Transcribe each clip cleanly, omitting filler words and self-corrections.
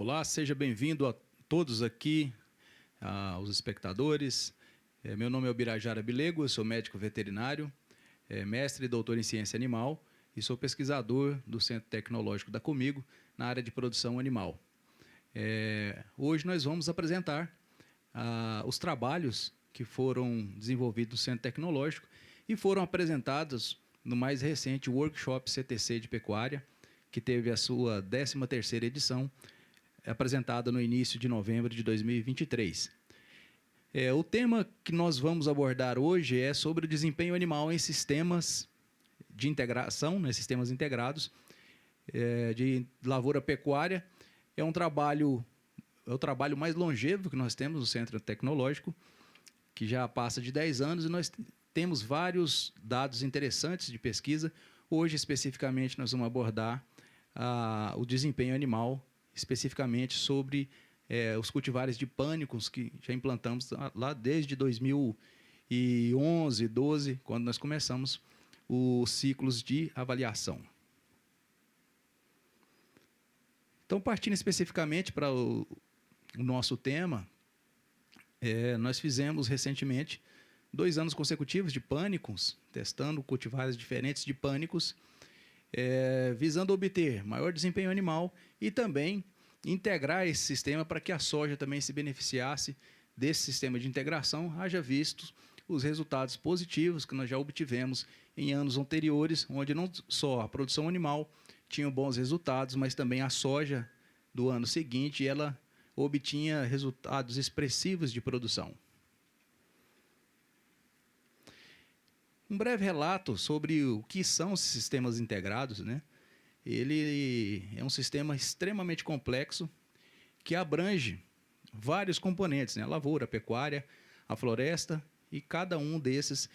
Olá, seja bem-vindo a todos aqui, aos espectadores. Meu nome é Ubirajara Bilego, eu sou médico veterinário, mestre e doutor em ciência animal e sou pesquisador do Centro Tecnológico da Comigo na área de produção animal. Hoje nós vamos apresentar os trabalhos que foram desenvolvidos no Centro Tecnológico e foram apresentados no mais recente Workshop CTC de Pecuária, que teve a sua 13ª edição, apresentada no início de novembro de 2023. O tema que nós vamos abordar hoje é sobre o desempenho animal em sistemas de integração, né, sistemas integrados de lavoura pecuária. É o trabalho mais longevo que nós temos no Centro Tecnológico, que já passa de 10 anos, e nós temos vários dados interessantes de pesquisa. Hoje, especificamente, nós vamos abordar o desempenho animal, especificamente sobre os cultivares de pânicos que já implantamos lá desde 2011, 12, quando nós começamos os ciclos de avaliação. Então, partindo especificamente para o nosso tema, nós fizemos recentemente 2 anos consecutivos de pânicos, testando cultivares diferentes de pânicos, visando obter maior desempenho animal e também integrar esse sistema para que a soja também se beneficiasse desse sistema de integração, haja visto os resultados positivos que nós já obtivemos em anos anteriores, onde não só a produção animal tinha bons resultados, mas também a soja do ano seguinte ela obtinha resultados expressivos de produção. Um breve relato sobre o que são os sistemas integrados, né? Ele é um sistema extremamente complexo que abrange vários componentes, né? A lavoura, a pecuária, a floresta, e cada um desses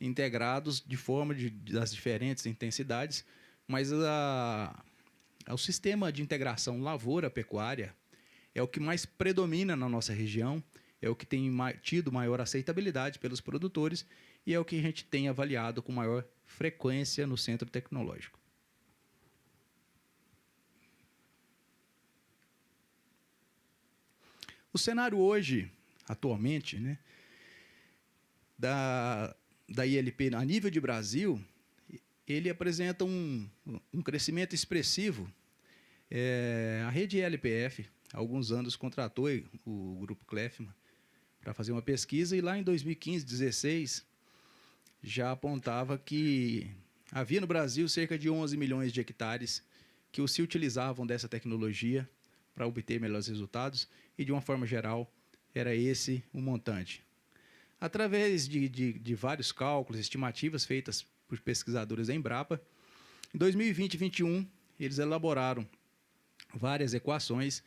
integrados de forma das diferentes intensidades, mas o sistema de integração lavoura-pecuária é o que mais predomina na nossa região, é o que tem tido maior aceitabilidade pelos produtores e é o que a gente tem avaliado com maior frequência no Centro Tecnológico. O cenário hoje, atualmente, né, da ILP a nível de Brasil, ele apresenta um crescimento expressivo. A rede ILPF, há alguns anos, contratou o Grupo Kleffmann para fazer uma pesquisa, e lá em 2015, 2016, já apontava que havia no Brasil cerca de 11 milhões de hectares que se utilizavam dessa tecnologia para obter melhores resultados, e de uma forma geral era esse o montante. Através de vários cálculos, estimativas feitas por pesquisadores da Embrapa, em 2020 e 2021 eles elaboraram várias equações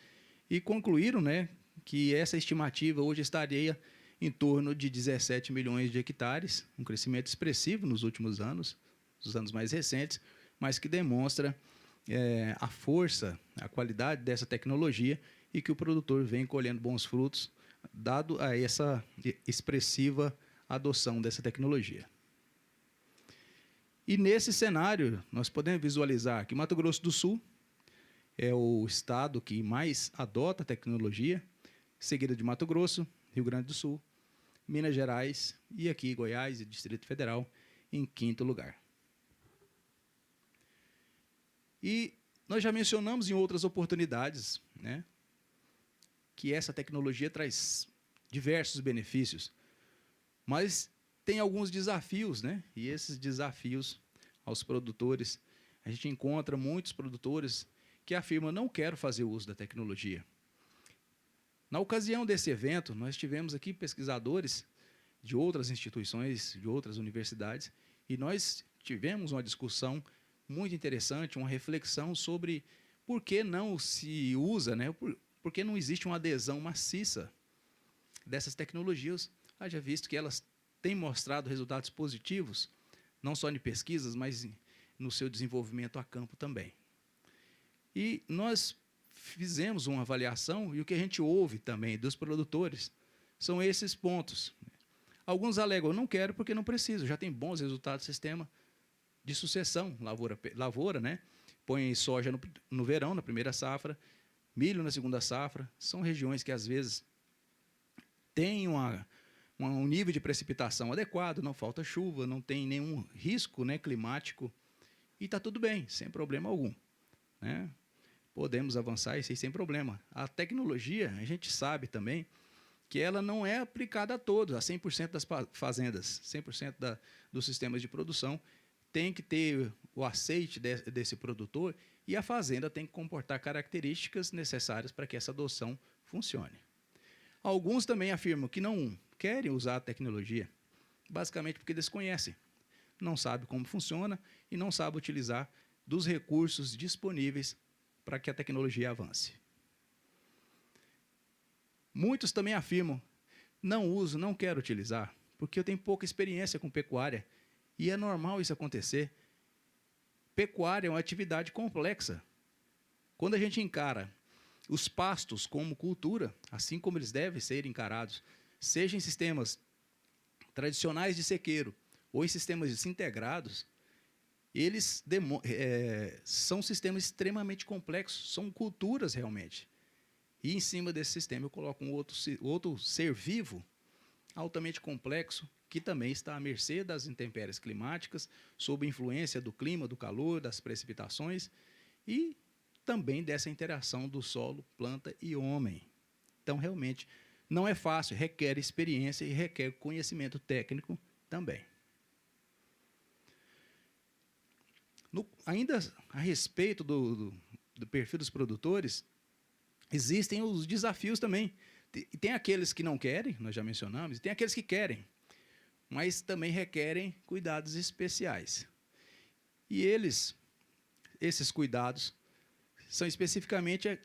e concluíram, né, que essa estimativa hoje estaria em torno de 17 milhões de hectares, um crescimento expressivo nos últimos anos, nos anos mais recentes, mas que demonstra a força, a qualidade dessa tecnologia e que o produtor vem colhendo bons frutos, dado a essa expressiva adoção dessa tecnologia. E nesse cenário, nós podemos visualizar que Mato Grosso do Sul é o estado que mais adota a tecnologia, seguida de Mato Grosso, Rio Grande do Sul, Minas Gerais e aqui Goiás e Distrito Federal em 5º lugar. E nós já mencionamos em outras oportunidades, né, que essa tecnologia traz diversos benefícios, mas tem alguns desafios, né? E esses desafios aos produtores, a gente encontra muitos produtores que afirmam: não quero fazer uso da tecnologia. Na ocasião desse evento, nós tivemos aqui pesquisadores de outras instituições, de outras universidades, e nós tivemos uma discussão muito interessante, uma reflexão sobre por que não se usa, né? Por que não existe uma adesão maciça dessas tecnologias, haja visto que elas têm mostrado resultados positivos, não só em pesquisas, mas no seu desenvolvimento a campo também. E nós fizemos uma avaliação, e o que a gente ouve também dos produtores são esses pontos. Alguns alegam: não quero porque não preciso, já tem bons resultados do sistema de sucessão, lavoura, né? Põe soja no verão, na primeira safra, milho na segunda safra. São regiões que, às vezes, têm um nível de precipitação adequado, não falta chuva, não tem nenhum risco, né, climático, e está tudo bem, sem problema algum, né? Podemos avançar isso aí sem problema. A tecnologia, a gente sabe também que ela não é aplicada a todos, a 100% das fazendas, 100% dos sistemas de produção. Tem que ter o aceite desse produtor e a fazenda tem que comportar características necessárias para que essa adoção funcione. Alguns também afirmam que não querem usar a tecnologia, basicamente porque desconhecem, não sabem como funciona e não sabem utilizar dos recursos disponíveis para que a tecnologia avance. Muitos também afirmam, não uso, não quero utilizar, porque eu tenho pouca experiência com pecuária, e é normal isso acontecer. Pecuária é uma atividade complexa. Quando a gente encara os pastos como cultura, assim como eles devem ser encarados, seja em sistemas tradicionais de sequeiro ou em sistemas desintegrados, eles são sistemas extremamente complexos, são culturas realmente. E em cima desse sistema eu coloco outro ser vivo, altamente complexo, que também está à mercê das intempéries climáticas, sob influência do clima, do calor, das precipitações e também dessa interação do solo, planta e homem. Então, realmente, não é fácil, requer experiência e requer conhecimento técnico também. Ainda a respeito do perfil dos produtores, existem os desafios também. Tem aqueles que não querem, nós já mencionamos, e tem aqueles que querem, mas também requerem cuidados especiais. E esses cuidados são especificamente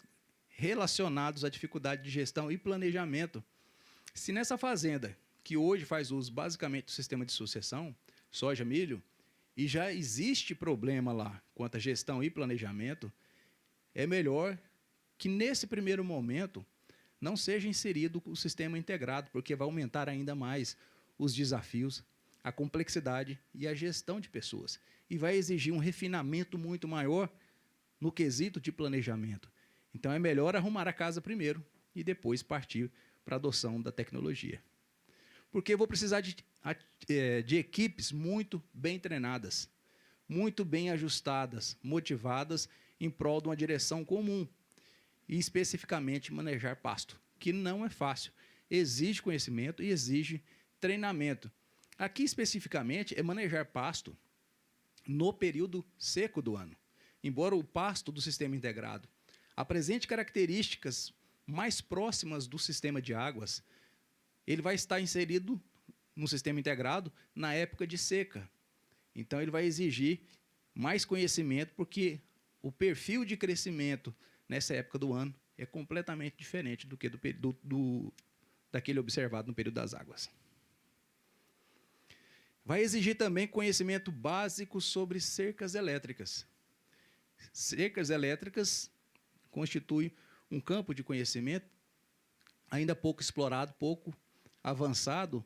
relacionados à dificuldade de gestão e planejamento. Se nessa fazenda, que hoje faz uso basicamente do sistema de sucessão, soja, milho, e já existe problema lá quanto à gestão e planejamento, é melhor que nesse primeiro momento não seja inserido o sistema integrado, porque vai aumentar ainda mais os desafios, a complexidade e a gestão de pessoas. E vai exigir um refinamento muito maior no quesito de planejamento. Então, é melhor arrumar a casa primeiro e depois partir para a adoção da tecnologia. Porque eu vou precisar de equipes muito bem treinadas, muito bem ajustadas, motivadas em prol de uma direção comum e, especificamente, manejar pasto, que não é fácil. Exige conhecimento e exige treinamento. Aqui, especificamente, é manejar pasto no período seco do ano. Embora o pasto do sistema integrado apresente características mais próximas do sistema de águas, ele vai estar inserido no sistema integrado na época de seca. Então, ele vai exigir mais conhecimento, porque o perfil de crescimento nessa época do ano é completamente diferente do que daquele observado no período das águas. Vai exigir também conhecimento básico sobre cercas elétricas. Cercas elétricas constituem um campo de conhecimento ainda pouco explorado, pouco avançado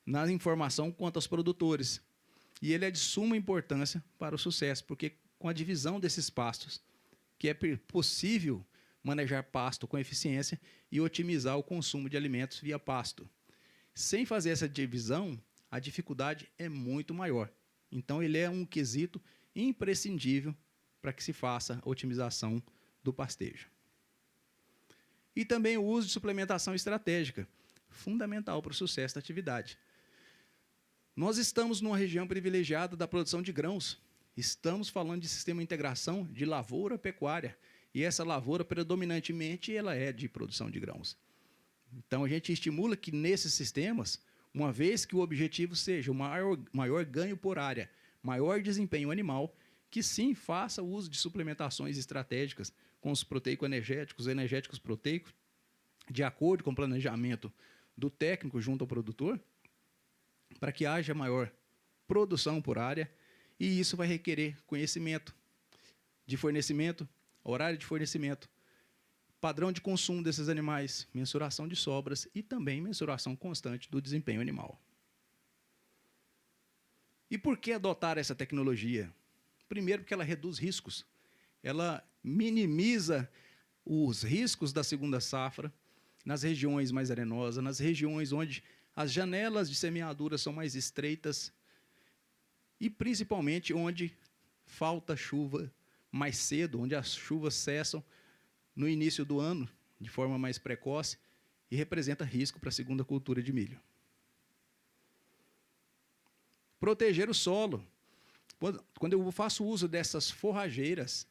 na informação quanto aos produtores. E ele é de suma importância para o sucesso, porque com a divisão desses pastos, que é possível manejar pasto com eficiência e otimizar o consumo de alimentos via pasto. Sem fazer essa divisão, a dificuldade é muito maior. Então, ele é um quesito imprescindível para que se faça a otimização do pastejo. E também o uso de suplementação estratégica, fundamental para o sucesso da atividade. Nós estamos numa região privilegiada da produção de grãos. Estamos falando de sistema de integração de lavoura-pecuária. E essa lavoura, predominantemente, ela é de produção de grãos. Então, a gente estimula que nesses sistemas, uma vez que o objetivo seja o maior ganho por área, maior desempenho animal, que sim faça uso de suplementações estratégicas com os proteico-energéticos, energéticos proteicos, de acordo com o planejamento do técnico junto ao produtor, para que haja maior produção por área, e isso vai requerer conhecimento de fornecimento, horário de fornecimento, padrão de consumo desses animais, mensuração de sobras e também mensuração constante do desempenho animal. E por que adotar essa tecnologia? Primeiro, porque ela reduz riscos, ela minimiza os riscos da segunda safra nas regiões mais arenosas, nas regiões onde as janelas de semeadura são mais estreitas e, principalmente, onde falta chuva mais cedo, onde as chuvas cessam no início do ano, de forma mais precoce, e representa risco para a segunda cultura de milho. Proteger o solo. Quando eu faço uso dessas forrageiras,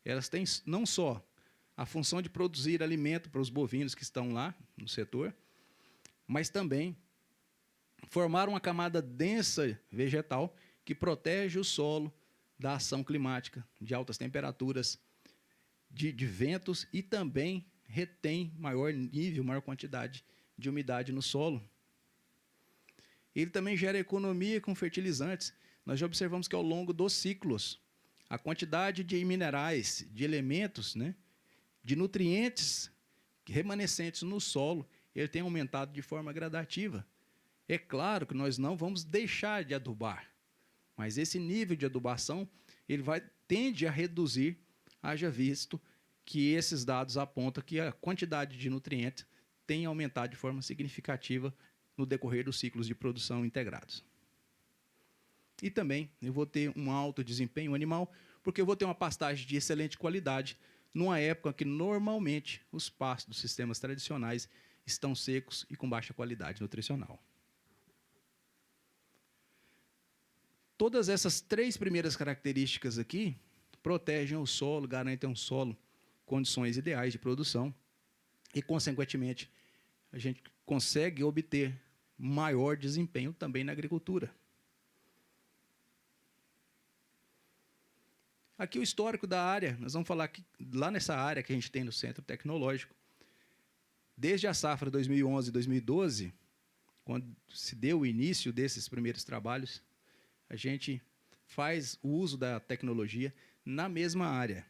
elas têm não só a função de produzir alimento para os bovinos que estão lá no setor, mas também formar uma camada densa vegetal que protege o solo da ação climática, de altas temperaturas, de ventos, e também retém maior nível, maior quantidade de umidade no solo. Ele também gera economia com fertilizantes. Nós já observamos que, ao longo dos ciclos, a quantidade de minerais, de elementos, né, de nutrientes remanescentes no solo, ele tem aumentado de forma gradativa. É claro que nós não vamos deixar de adubar, mas esse nível de adubação ele tende a reduzir, haja visto que esses dados apontam que a quantidade de nutrientes tem aumentado de forma significativa no decorrer dos ciclos de produção integrados. E também eu vou ter um alto desempenho animal, porque eu vou ter uma pastagem de excelente qualidade, numa época que normalmente os pastos dos sistemas tradicionais estão secos e com baixa qualidade nutricional. Todas essas três primeiras características aqui protegem o solo, garantem ao solo condições ideais de produção e, consequentemente, a gente consegue obter maior desempenho também na agricultura. Aqui o histórico da área, nós vamos falar que lá nessa área que a gente tem no Centro Tecnológico, desde a safra 2011 e 2012, quando se deu o início desses primeiros trabalhos, a gente faz o uso da tecnologia na mesma área.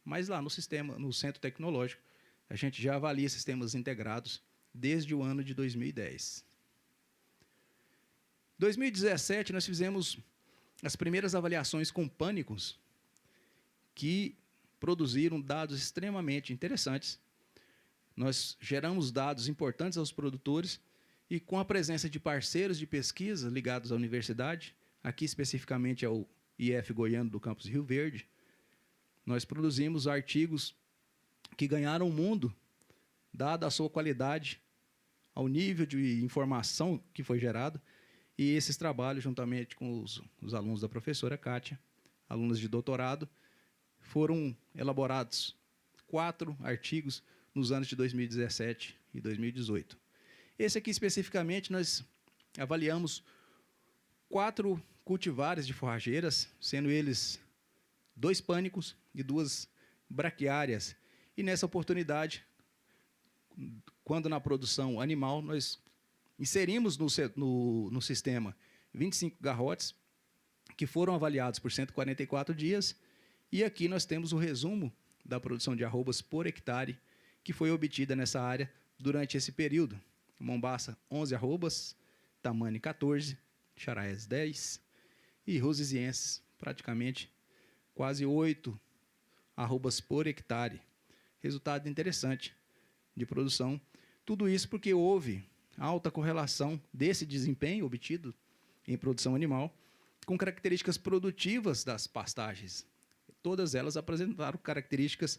Mas lá no Centro Tecnológico, a gente já avalia sistemas integrados desde o ano de 2010. Em 2017, nós fizemos as primeiras avaliações com pânicos, que produziram dados extremamente interessantes. Nós geramos dados importantes aos produtores e, com a presença de parceiros de pesquisa ligados à universidade, aqui especificamente ao IF Goiano do campus Rio Verde, nós produzimos artigos que ganharam o mundo, dada a sua qualidade, ao nível de informação que foi gerado, e esses trabalhos, juntamente com os alunos da professora Kátia, alunos de doutorado, foram elaborados 4 artigos nos anos de 2017 e 2018. Esse aqui, especificamente, nós avaliamos 4 cultivares de forrageiras, sendo eles 2 pânicos e 2 braquiárias. E, nessa oportunidade, quando na produção animal, nós inserimos no sistema 25 garrotes, que foram avaliados por 144 dias, e aqui nós temos o resumo da produção de arrobas por hectare, que foi obtida nessa área durante esse período. Mombaça, 11 arrobas, Tamani, 14, Charaés, 10, e Rosizienses, praticamente quase 8 arrobas por hectare. Resultado interessante de produção. Tudo isso porque houve alta correlação desse desempenho obtido em produção animal com características produtivas das pastagens. Todas elas apresentaram características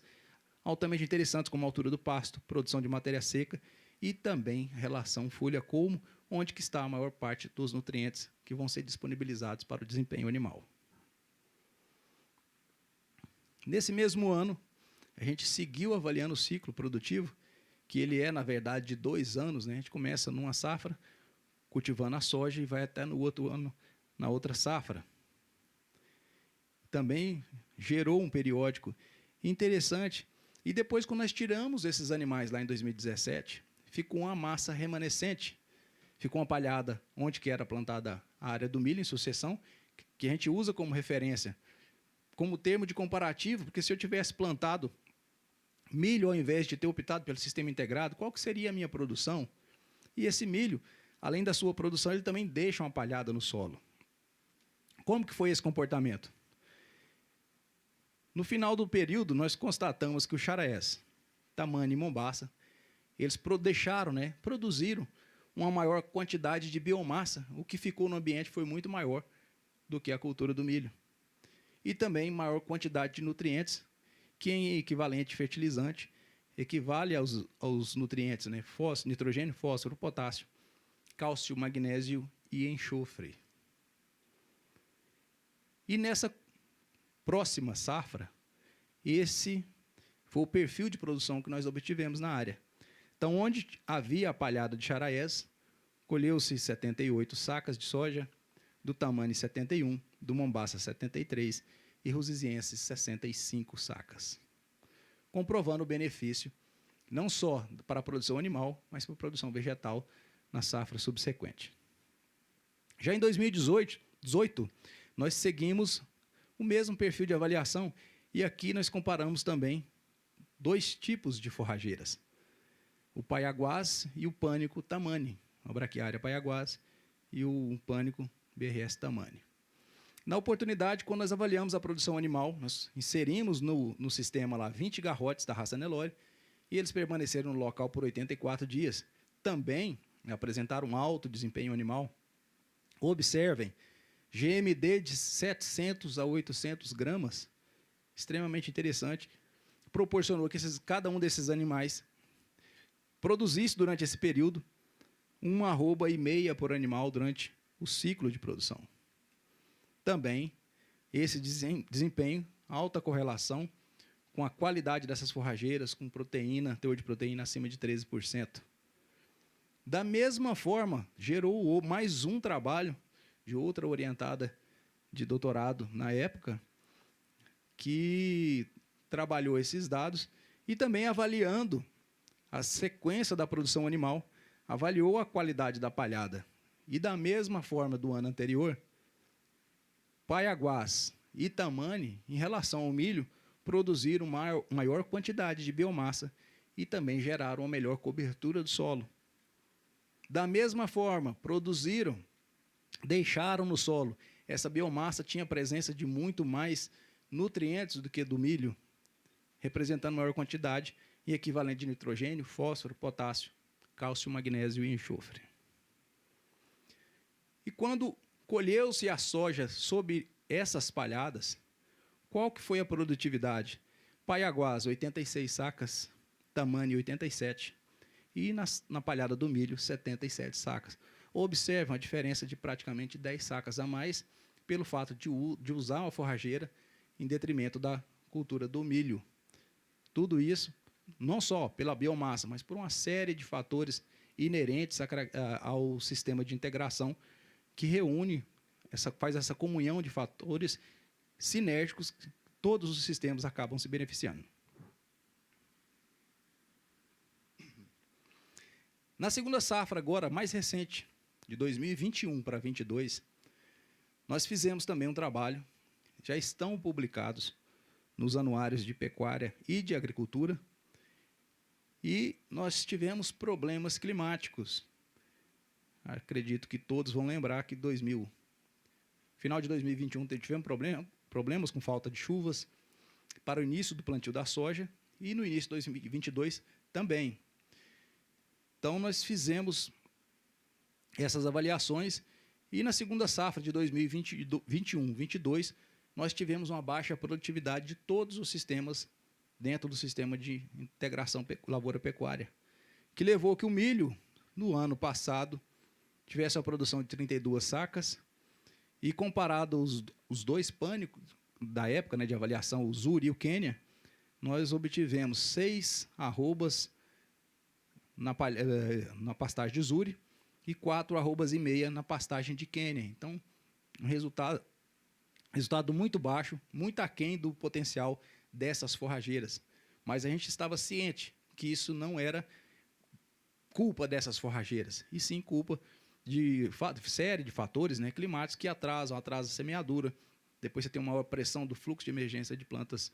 altamente interessantes, como a altura do pasto, produção de matéria seca e também relação folha-colmo, onde que está a maior parte dos nutrientes que vão ser disponibilizados para o desempenho animal. Nesse mesmo ano, a gente seguiu avaliando o ciclo produtivo, que ele é, na verdade, de 2 anos. Né? A gente começa numa safra, cultivando a soja, e vai até no outro ano, na outra safra. Também gerou um periódico interessante. E depois, quando nós tiramos esses animais lá em 2017, ficou uma massa remanescente. Ficou uma palhada onde que era plantada a área do milho em sucessão, que a gente usa como referência, como termo de comparativo, porque se eu tivesse plantado milho ao invés de ter optado pelo sistema integrado, qual que seria a minha produção? E esse milho, além da sua produção, ele também deixa uma palhada no solo. Como que foi esse comportamento? No final do período, nós constatamos que o Charaés, Tamanho e Mombaça, eles deixaram, né, produziram uma maior quantidade de biomassa, o que ficou no ambiente foi muito maior do que a cultura do milho. E também maior quantidade de nutrientes, que em equivalente fertilizante equivale aos nutrientes, né, nitrogênio, fósforo, potássio, cálcio, magnésio e enxofre. E nessa próxima safra, esse foi o perfil de produção que nós obtivemos na área. Então, onde havia a palhada de Charaés, colheu-se 78 sacas de soja, do Tamani 71, do Mombaça 73 e Rusiziense 65 sacas, comprovando o benefício não só para a produção animal, mas para a produção vegetal na safra subsequente. Já em 2018, nós seguimos o mesmo perfil de avaliação e aqui nós comparamos também dois tipos de forrageiras, o Paiaguás e o Pânico Tamani, a Braquiária Paiaguás e o Pânico BRS Tamani. Na oportunidade, quando nós avaliamos a produção animal, nós inserimos no sistema lá 20 garrotes da raça Nelore e eles permaneceram no local por 84 dias. Também apresentaram um alto desempenho animal. Observem, GMD de 700 a 800 gramas, extremamente interessante, proporcionou que cada um desses animais produzisse durante esse período 1,5 arroba por animal durante o ciclo de produção. Também, esse desempenho, alta correlação com a qualidade dessas forrageiras, com proteína, teor de proteína acima de 13%. Da mesma forma, gerou mais um trabalho de outra orientada de doutorado na época, que trabalhou esses dados e também avaliando a sequência da produção animal, avaliou a qualidade da palhada. E da mesma forma do ano anterior, Paiaguás e Tamani, em relação ao milho, produziram maior quantidade de biomassa e também geraram uma melhor cobertura do solo. Da mesma forma, deixaram no solo. Essa biomassa tinha presença de muito mais nutrientes do que do milho, representando maior quantidade e equivalente de nitrogênio, fósforo, potássio, cálcio, magnésio e enxofre. E quando colheu-se a soja sob essas palhadas, qual que foi a produtividade? Paiaguás, 86 sacas, Tamani, 87, e na palhada do milho, 77 sacas. Observam a diferença de praticamente 10 sacas a mais pelo fato de usar uma forrageira em detrimento da cultura do milho. Tudo isso, não só pela biomassa, mas por uma série de fatores inerentes ao sistema de integração que reúne, faz essa comunhão de fatores sinérgicos que todos os sistemas acabam se beneficiando. Na segunda safra, agora, mais recente, de 2021 para 2022, nós fizemos também um trabalho, já estão publicados nos anuários de pecuária e de agricultura, e nós tivemos problemas climáticos. Acredito que todos vão lembrar que final de 2021 tivemos problemas com falta de chuvas para o início do plantio da soja e no início de 2022 também. Então, nós fizemos essas avaliações e na segunda safra de 2021-22, nós tivemos uma baixa produtividade de todos os sistemas dentro do sistema de integração lavoura-pecuária, que levou que o milho, no ano passado, tivesse a produção de 32 sacas e comparado os dois pânicos da época, né, de avaliação, o Zuri e o Quênia, nós obtivemos 6 arrobas na pastagem de Zuri e 4,5 arrobas na pastagem de Quênia. Então, um resultado muito baixo, muito aquém do potencial dessas forrageiras. Mas a gente estava ciente que isso não era culpa dessas forrageiras, e sim culpa de série de fatores, né, climáticos que atrasam a semeadura. Depois você tem uma maior pressão do fluxo de emergência de plantas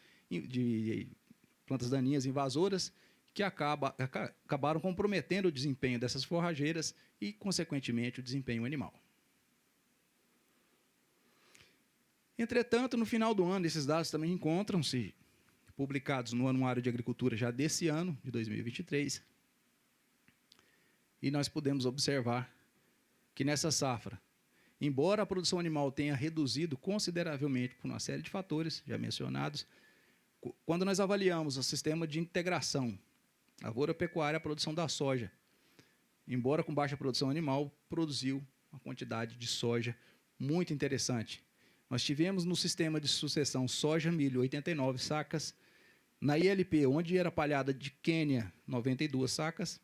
daninhas invasoras, que acabaram comprometendo o desempenho dessas forrageiras e, consequentemente, o desempenho animal. Entretanto, no final do ano, esses dados também encontram-se publicados no Anuário de Agricultura já desse ano, de 2023. E nós podemos observar que nessa safra, embora a produção animal tenha reduzido consideravelmente por uma série de fatores já mencionados, quando nós avaliamos o sistema de integração lavoura-pecuária, a produção da soja, embora com baixa produção animal, produziu uma quantidade de soja muito interessante. Nós tivemos no sistema de sucessão soja-milho 89 sacas, na ILP, onde era palhada de Quênia, 92 sacas,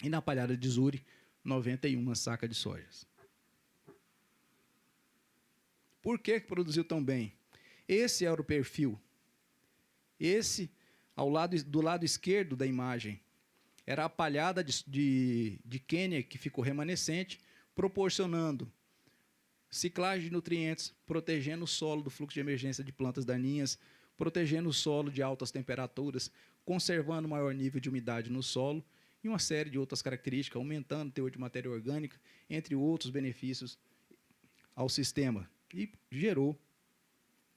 e na palhada de Zuri, 91 sacas de sojas. Por que produziu tão bem? Esse era o perfil. Esse, do lado esquerdo da imagem, era a palhada de Quênia que ficou remanescente, proporcionando ciclagem de nutrientes, protegendo o solo do fluxo de emergência de plantas daninhas, protegendo o solo de altas temperaturas, conservando maior nível de umidade no solo e uma série de outras características, aumentando o teor de matéria orgânica, entre outros benefícios ao sistema. E gerou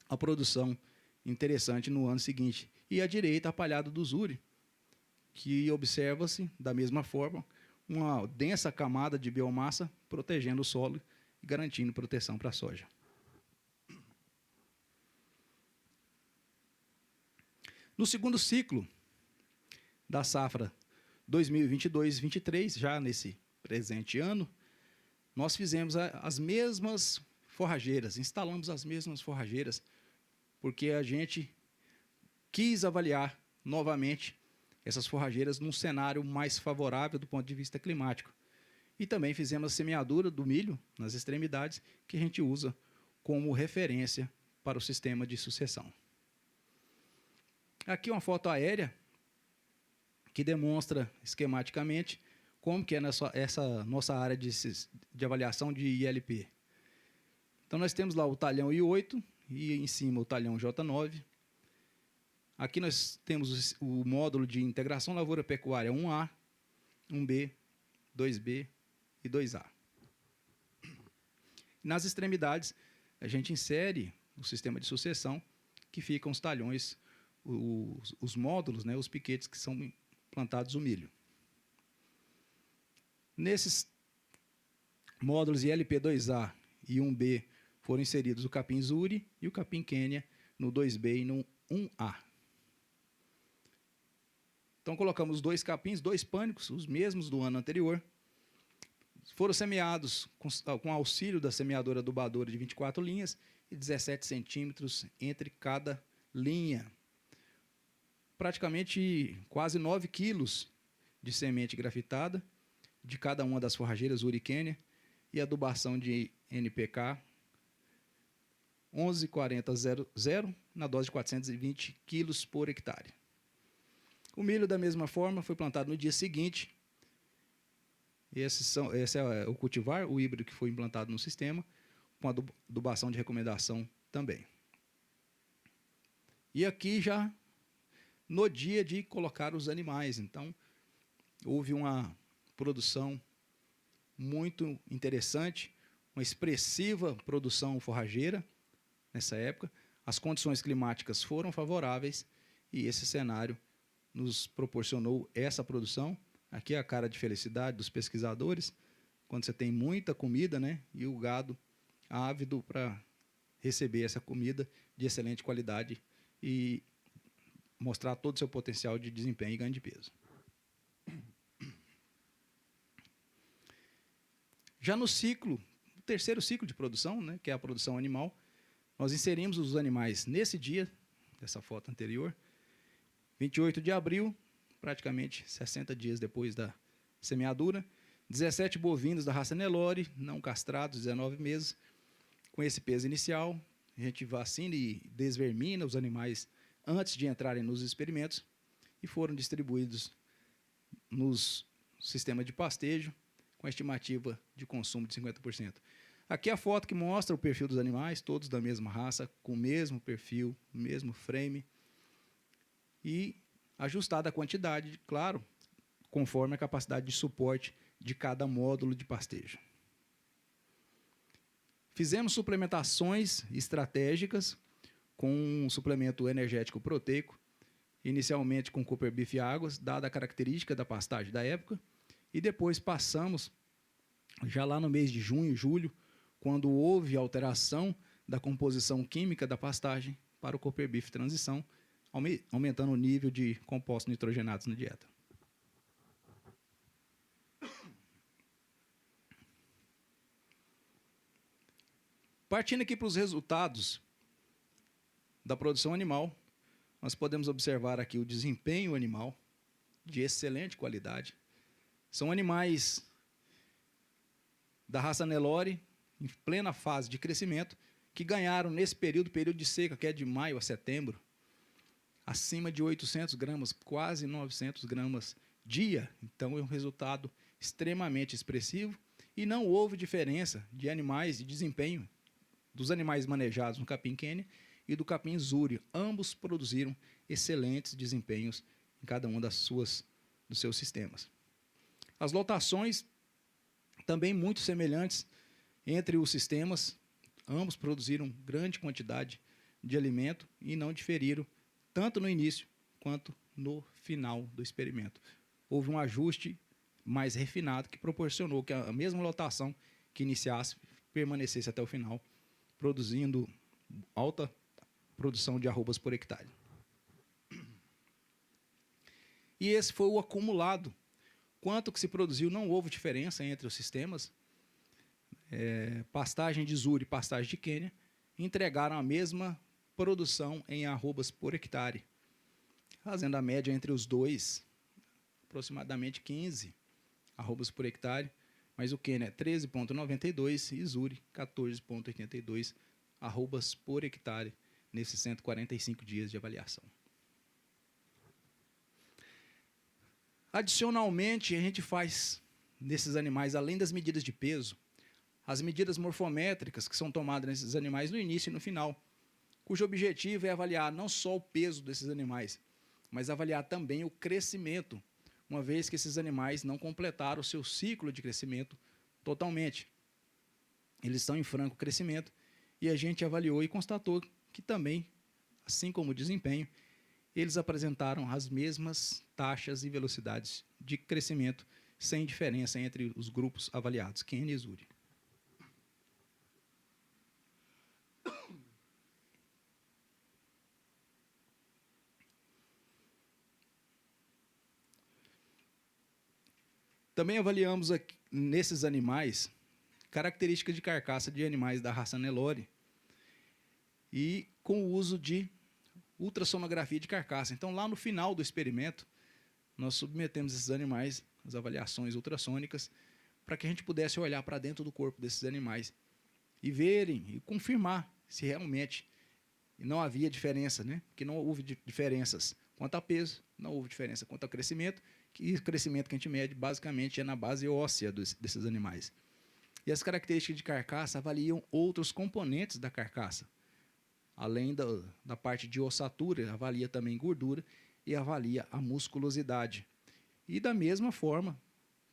a produção interessante no ano seguinte. E à direita, a palhada do Zuri, que observa-se, da mesma forma, uma densa camada de biomassa protegendo o solo e garantindo proteção para a soja. No segundo ciclo da safra 2022-23, já nesse presente ano, nós fizemos as mesmas forrageiras, instalamos as mesmas forrageiras, porque a gente quis avaliar novamente essas forrageiras num cenário mais favorável do ponto de vista climático. E também fizemos a semeadura do milho nas extremidades, que a gente usa como referência para o sistema de sucessão. Aqui uma foto aérea que demonstra esquematicamente como que é essa nossa área de avaliação de ILP. Então, nós temos lá o talhão I8 e em cima o talhão J9. Aqui nós temos o módulo de integração lavoura-pecuária 1A, 1B, 2B e 2A. Nas extremidades, a gente insere o sistema de sucessão, que ficam os talhões, os módulos, né, os piquetes que são plantados o milho. Nesses módulos ILP2A e 1B foram inseridos o capim Zuri e o capim Quênia no 2B e no 1A. Então, colocamos 2 capins, 2 pânicos, os mesmos do ano anterior. Foram semeados com auxílio da semeadora adubadora de 24 linhas e 17 centímetros entre cada linha. Praticamente quase 9 quilos de semente grafitada de cada uma das forrageiras Zuri e Quênia e adubação de NPK 11,40,00 na dose de 420 quilos por hectare. O milho, da mesma forma, foi plantado no dia seguinte. Esse é o cultivar, o híbrido que foi implantado no sistema, com a adubação de recomendação também. E aqui já no dia de colocar os animais. Então, houve uma produção muito interessante, uma expressiva produção forrageira nessa época. As condições climáticas foram favoráveis e esse cenário nos proporcionou essa produção. Aqui é a cara de felicidade dos pesquisadores, quando você tem muita comida, né, e o gado ávido para receber essa comida de excelente qualidade e mostrar todo o seu potencial de desempenho e ganho de peso. Já no ciclo, o terceiro ciclo de produção, né, que é a produção animal, nós inserimos os animais nesse dia, dessa foto anterior, 28 de abril, praticamente 60 dias depois da semeadura, 17 bovinos da raça Nelore, não castrados, 19 meses, com esse peso inicial. A gente vacina e desvermina os animais antes de entrarem nos experimentos e foram distribuídos nos sistemas de pastejo, com a estimativa de consumo de 50%. Aqui é a foto que mostra o perfil dos animais, todos da mesma raça, com o mesmo perfil, o mesmo frame, e ajustada a quantidade, claro, conforme a capacidade de suporte de cada módulo de pastejo. Fizemos suplementações estratégicas com um suplemento energético proteico, inicialmente com Cooper Beef e águas, dada a característica da pastagem da época, e depois passamos, já lá no mês de junho, julho, quando houve alteração da composição química da pastagem para o Cooper Beef transição, aumentando o nível de compostos nitrogenados na dieta. Partindo aqui para os resultados da produção animal, nós podemos observar aqui o desempenho animal de excelente qualidade. São animais da raça Nelore, em plena fase de crescimento, que ganharam nesse período de seca, que é de maio a setembro, acima de 800 gramas, quase 900 gramas dia. Então, é um resultado extremamente expressivo e não houve diferença de animais de desempenho dos animais manejados no capim Kenya e do capim Zuri. Ambos produziram excelentes desempenhos em cada um dos seus sistemas. As lotações também muito semelhantes entre os sistemas, ambos produziram grande quantidade de alimento e não diferiram tanto no início quanto no final do experimento. Houve um ajuste mais refinado que proporcionou que a mesma lotação que iniciasse permanecesse até o final, produzindo alta produção de arrobas por hectare. E esse foi o acumulado. Quanto que se produziu, não houve diferença entre os sistemas. Pastagem de Zuri e pastagem de Quênia entregaram a mesma produção em arrobas por hectare, fazendo a média entre os dois, aproximadamente 15 arrobas por hectare, mas o Quênia é 13,92 e Zuri 14,82 arrobas por hectare nesses 145 dias de avaliação. Adicionalmente, a gente faz nesses animais, além das medidas de peso, as medidas morfométricas que são tomadas nesses animais no início e no final, cujo objetivo é avaliar não só o peso desses animais, mas avaliar também o crescimento, uma vez que esses animais não completaram o seu ciclo de crescimento totalmente. Eles estão em franco crescimento e a gente avaliou e constatou que também, assim como o desempenho, eles apresentaram as mesmas taxas e velocidades de crescimento, sem diferença entre os grupos avaliados, Quênia e Zuri. Também avaliamos aqui, nesses animais, características de carcaça de animais da raça Nelore e com o uso de ultrassonografia de carcaça. Então, lá no final do experimento, nós submetemos esses animais às avaliações ultrassônicas para que a gente pudesse olhar para dentro do corpo desses animais e verem e confirmar se realmente não havia diferença, né? Que não houve diferenças quanto a peso, não houve diferença quanto a crescimento, e o crescimento que a gente mede basicamente é na base óssea desses animais. E as características de carcaça avaliam outros componentes da carcaça. Além da parte de ossatura, avalia também gordura e avalia a musculosidade. E da mesma forma,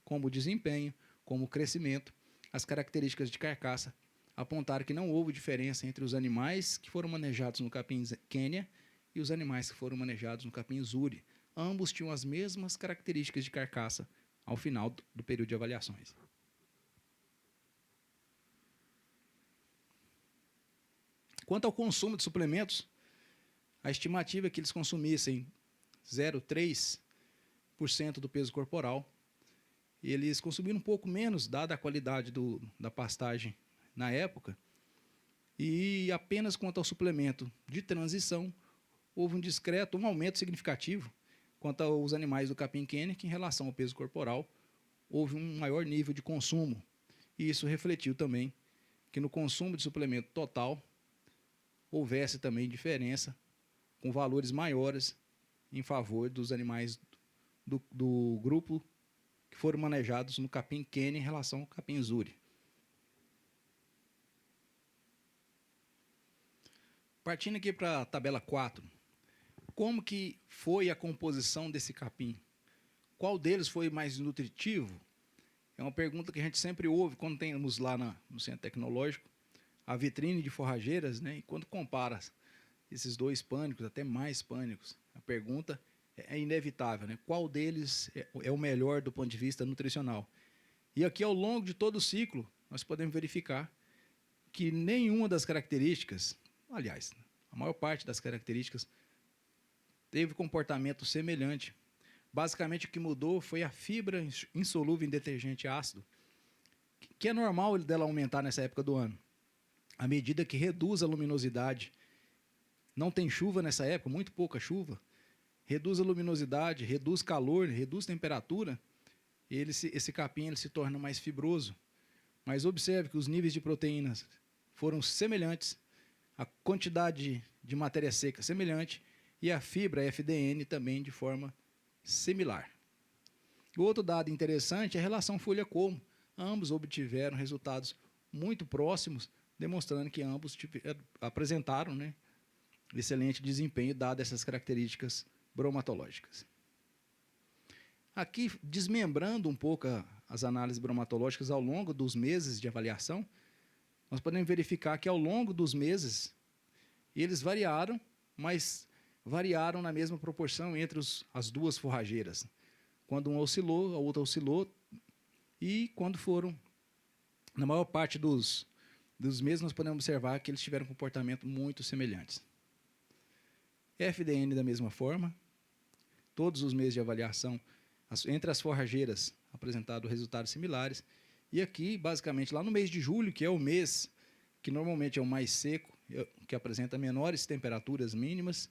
como o desempenho, como o crescimento, as características de carcaça apontaram que não houve diferença entre os animais que foram manejados no capim Quênia e os animais que foram manejados no capim Zuri. Ambos tinham as mesmas características de carcaça ao final do período de avaliações. Quanto ao consumo de suplementos, a estimativa é que eles consumissem 0,3% do peso corporal. Eles consumiram um pouco menos, dada a qualidade da pastagem na época. E apenas quanto ao suplemento de transição, houve um aumento significativo quanto aos animais do capim Quênia, que em relação ao peso corporal, houve um maior nível de consumo. E isso refletiu também que no consumo de suplemento total, houvesse também diferença com valores maiores em favor dos animais do grupo que foram manejados no capim Quênia em relação ao capim Zuri. Partindo aqui para a tabela 4, como que foi a composição desse capim? Qual deles foi mais nutritivo? É uma pergunta que a gente sempre ouve quando temos lá no Centro Tecnológico a vitrine de forrageiras, né? E quando compara esses dois pânicos, até mais pânicos. A pergunta é inevitável, né? Qual deles é o melhor do ponto de vista nutricional? E aqui, ao longo de todo o ciclo, nós podemos verificar que nenhuma das características, aliás, a maior parte das características, teve comportamento semelhante. Basicamente, o que mudou foi a fibra insolúvel em detergente ácido, que é normal dela aumentar nessa época do ano. À medida que reduz a luminosidade, não tem chuva nessa época, muito pouca chuva, reduz a luminosidade, reduz calor, reduz temperatura, esse capim ele se torna mais fibroso. Mas observe que os níveis de proteínas foram semelhantes, a quantidade de matéria seca semelhante e a fibra FDN também de forma similar. O outro dado interessante é a relação folha-colmo. Ambos obtiveram resultados muito próximos, demonstrando que ambos apresentaram, né, excelente desempenho, dadas essas características bromatológicas. Aqui, desmembrando um pouco as análises bromatológicas ao longo dos meses de avaliação, nós podemos verificar que ao longo dos meses, eles variaram, mas variaram na mesma proporção entre as duas forrageiras. Quando uma oscilou, a outra oscilou, e quando foram, na maior parte dos meses, nós podemos observar que eles tiveram um comportamento muito semelhantes. FDN da mesma forma, todos os meses de avaliação, entre as forrageiras apresentaram resultados similares, e aqui, basicamente, lá no mês de julho, que é o mês que normalmente é o mais seco, que apresenta menores temperaturas mínimas,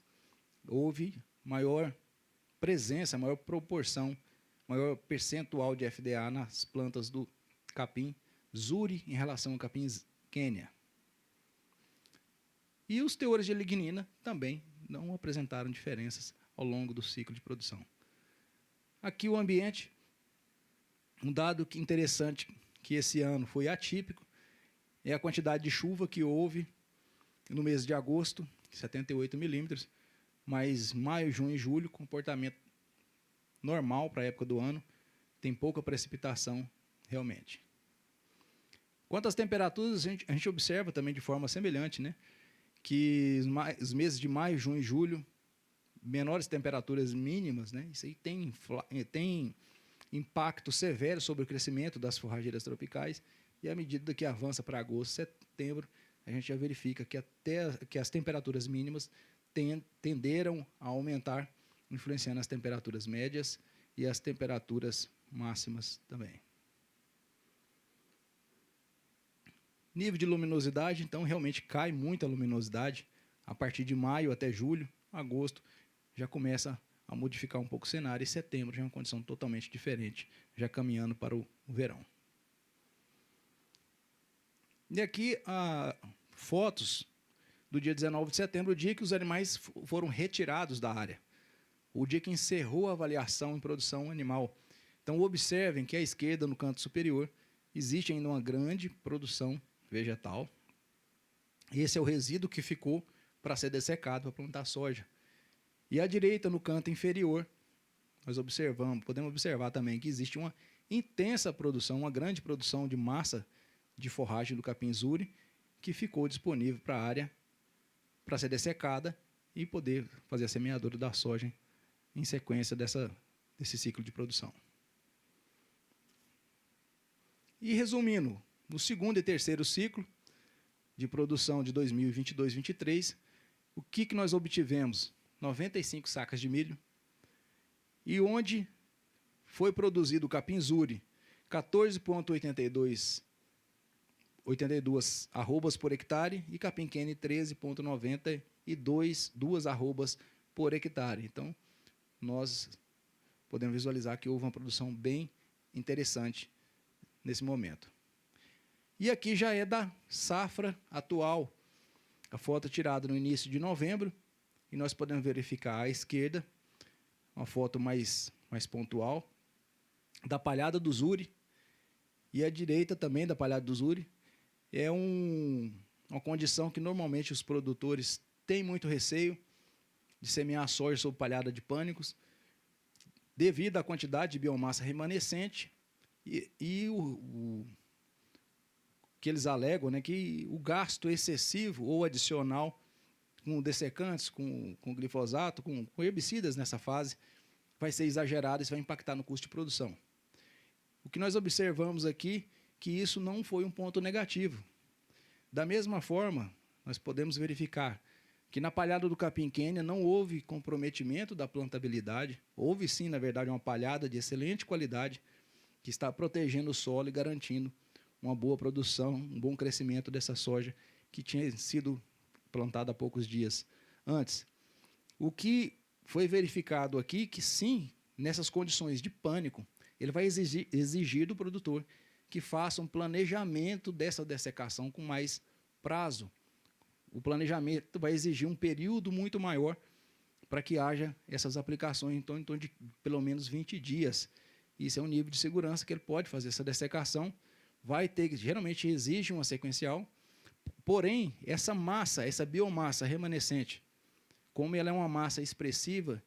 houve maior presença, maior proporção, maior percentual de FDA nas plantas do capim Zuri em relação ao capim Quênia. E os teores de lignina também não apresentaram diferenças ao longo do ciclo de produção. Aqui o ambiente, um dado interessante que esse ano foi atípico, é a quantidade de chuva que houve no mês de agosto, 78 milímetros, mas maio, junho e julho, comportamento normal para a época do ano, tem pouca precipitação realmente. Quanto às temperaturas, a gente observa também de forma semelhante, né, que os meses de maio, junho e julho, menores temperaturas mínimas, né, isso aí tem impacto severo sobre o crescimento das forrageiras tropicais, e à medida que avança para agosto, setembro, a gente já verifica que as temperaturas mínimas tenderam a aumentar, influenciando as temperaturas médias e as temperaturas máximas também. Nível de luminosidade, então, realmente cai muito a luminosidade. A partir de maio até julho, agosto, já começa a modificar um pouco o cenário, e setembro já é uma condição totalmente diferente, já caminhando para o verão. E aqui, fotos do dia 19 de setembro, o dia que os animais foram retirados da área, o dia que encerrou a avaliação em produção animal. Então, observem que à esquerda, no canto superior, existe ainda uma grande produção vegetal. Esse é o resíduo que ficou para ser dessecado para plantar soja. E à direita, no canto inferior, nós podemos observar também que existe uma intensa produção, uma grande produção de massa de forragem do capim Zuri, que ficou disponível para a área para ser dessecada e poder fazer a semeadura da soja em sequência desse ciclo de produção. E resumindo, no segundo e terceiro ciclo de produção de 2022-23, o que nós obtivemos? 95 sacas de milho, e onde foi produzido o capim Zuri, 14,82 arrobas por hectare, e capim Quênia 13,92 arrobas por hectare. Então, nós podemos visualizar que houve uma produção bem interessante nesse momento. E aqui já é da safra atual, a foto tirada no início de novembro, e nós podemos verificar à esquerda, uma foto mais pontual, da palhada do Zuri, e à direita também da palhada do Zuri. É uma condição que normalmente os produtores têm muito receio de semear soja sob palhada de pânicos, devido à quantidade de biomassa remanescente e o que eles alegam, né, que o gasto excessivo ou adicional com dessecantes, com glifosato, com herbicidas nessa fase, vai ser exagerado, isso vai impactar no custo de produção. O que nós observamos aqui, que isso não foi um ponto negativo. Da mesma forma, nós podemos verificar que na palhada do capim-quênia não houve comprometimento da plantabilidade, houve sim, na verdade, uma palhada de excelente qualidade, que está protegendo o solo e garantindo uma boa produção, um bom crescimento dessa soja que tinha sido plantada há poucos dias antes. O que foi verificado aqui, que sim, nessas condições de pânico, ele vai exigir do produtor que faça um planejamento dessa dessecação com mais prazo. O planejamento vai exigir um período muito maior para que haja essas aplicações, então, em torno de pelo menos 20 dias. Isso é um nível de segurança que ele pode fazer essa dessecação. Vai ter, geralmente exige uma sequencial, porém, essa massa, essa biomassa remanescente, como ela é uma massa expressiva,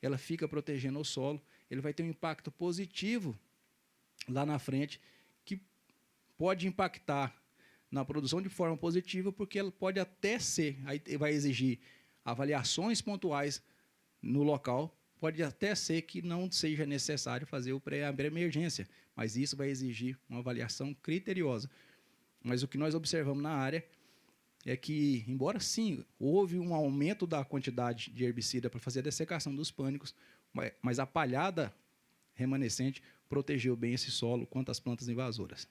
ela fica protegendo o solo, ele vai ter um impacto positivo lá na frente, que pode impactar na produção de forma positiva, porque ela pode até ser, aí vai exigir avaliações pontuais no local, pode até ser que não seja necessário fazer a pré-emergência, mas isso vai exigir uma avaliação criteriosa. Mas o que nós observamos na área é que, embora sim, houve um aumento da quantidade de herbicida para fazer a dessecação dos pânicos, mas a palhada remanescente protegeu bem esse solo quanto às plantas invasoras.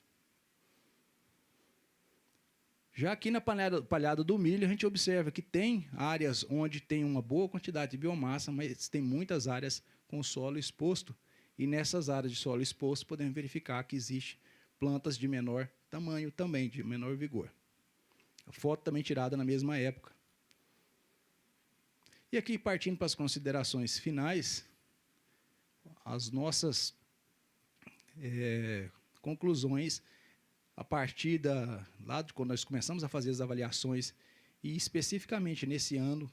Já aqui na palhada do milho, a gente observa que tem áreas onde tem uma boa quantidade de biomassa, mas tem muitas áreas com solo exposto. E nessas áreas de solo exposto, podemos verificar que existe plantas de menor tamanho também, de menor vigor. A foto também tirada na mesma época. E aqui, partindo para as considerações finais, as nossas conclusões a partir lá de quando nós começamos a fazer as avaliações, e especificamente nesse ano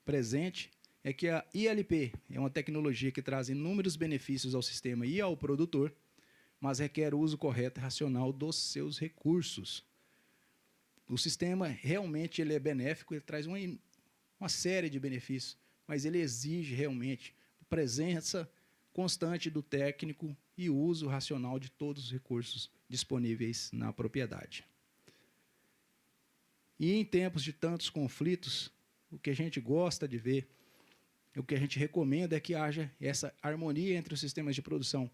presente, é que a ILP é uma tecnologia que traz inúmeros benefícios ao sistema e ao produtor, mas requer o uso correto e racional dos seus recursos. O sistema realmente ele é benéfico, ele traz uma série de benefícios, mas ele exige realmente presença constante do técnico e o uso racional de todos os recursos disponíveis na propriedade. E em tempos de tantos conflitos, o que a gente gosta de ver, o que a gente recomenda é que haja essa harmonia entre os sistemas de produção,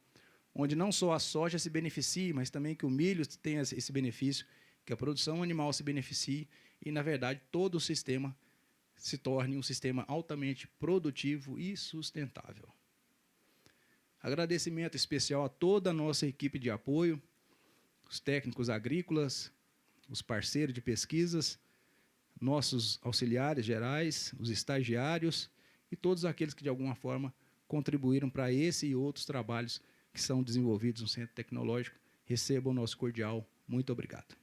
onde não só a soja se beneficie, mas também que o milho tenha esse benefício, que a produção animal se beneficie e, na verdade, todo o sistema se torne um sistema altamente produtivo e sustentável. Agradecimento especial a toda a nossa equipe de apoio, os técnicos agrícolas, os parceiros de pesquisas, nossos auxiliares gerais, os estagiários e todos aqueles que, de alguma forma, contribuíram para esse e outros trabalhos que são desenvolvidos no Centro Tecnológico. Recebam o nosso cordial. Muito obrigado.